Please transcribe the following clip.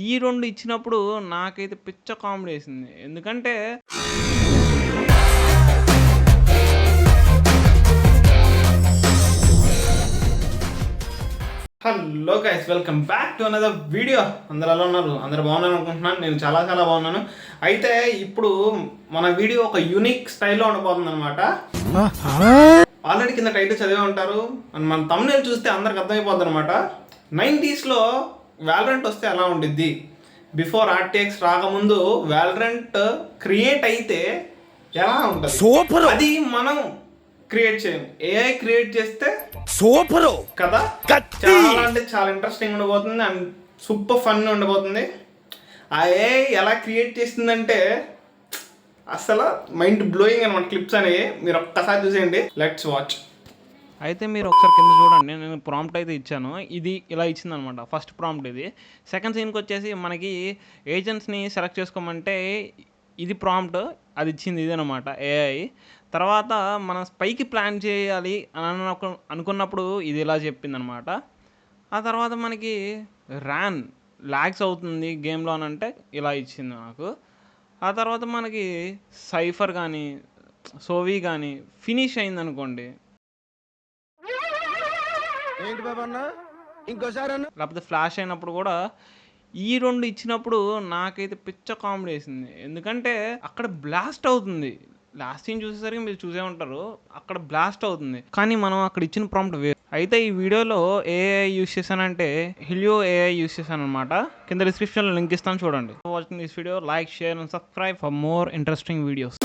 ఈ 2 ఇచ్చినప్పుడు నాకైతే పిచ్చ కామెడీ ఏసింది. ఎందుకంటే hello guys, welcome back to another video. అందరు ఎలా ఉన్నారు? అందరు బాగున్నారు అనుకుంటున్నాను. నేను చాలా బాగున్నాను. అయితే ఇప్పుడు మన వీడియో ఒక యూనిక్ స్టైల్లో ఉండబోతుంది అనమాట. ఆల్రెడీ కింద టైటిల్ చదివే ఉంటారు, మన తమ్మునేల్ చూస్తే అందరికి అర్థమైపోద్ది అనమాట. 90sలో వాలరెంట్ వస్తే ఎలా ఉండిద్ది, బిఫోర్ ఆర్టీఎక్స్ రాకముందు వాలరెంట్ క్రియేట్ అయితే ఎలా ఉంటుంది, సూపర్. అది మనం క్రియేట్ చేయం, ఏఐ క్రియేట్ చేస్తే సూపర్ కదా. చాలా అంటే చాలా ఇంట్రెస్టింగ్ ఉండబోతుంది అండ్ సూపర్ ఫన్ ఉండబోతుంది. ఆ ఏఐ ఎలా క్రియేట్ చేసిందంటే అసలు మైండ్ బ్లోయింగ్ అనమాట. క్లిప్స్ అనేవి మీరు ఒక్కసారి చూసేయండి. Let's watch. అయితే మీరు ఒకసారి కింద చూడండి, నేను ప్రాంప్ట్ అయితే ఇచ్చాను. ఇది ఇలా ఇచ్చిందనమాట ఫస్ట్ ప్రాంప్ట్. ఇది సెకండ్ సీన్కి వచ్చేసి మనకి ఏజెంట్స్ని సెలెక్ట్ చేసుకోమంటే ఇది ప్రాంప్ట్, అది ఇచ్చింది ఇదనమాట ఏఐ. తర్వాత మనం స్పైకి ప్లాన్ చేయాలి అని అనుకున్నప్పుడు ఇది ఇలా చెప్పిందనమాట. ఆ తర్వాత మనకి ల్యాగ్స్ అవుతుంది గేమ్లో అని అంటే ఇలా ఇచ్చింది నాకు. ఆ తర్వాత మనకి సైఫర్ కానీ సోవీ కానీ ఫినిష్ అయింది అనుకోండి, లేకపోతే ఫ్లాష్ అయినప్పుడు కూడా ఈ 2 ఇచ్చినప్పుడు నాకైతే పిచ్చ కామెడీ వేసింది. ఎందుకంటే అక్కడ బ్లాస్ట్ అవుతుంది. లాస్ట్ సీన్ చూసేసరికి మీరు చూసే ఉంటారు, అక్కడ బ్లాస్ట్ అవుతుంది. కానీ మనం అక్కడ ఇచ్చిన ప్రాంప్ట్ వేరు. అయితే ఈ వీడియోలో ఏఐ యూస్ చేశానంటే హిలియో ఏఐ యూస్ చేశాను అనమాట. కింద డిస్క్రిప్షన్లో లింక్ ఇస్తాను, చూడండి. Watching this video, like, share and subscribe for more interesting videos.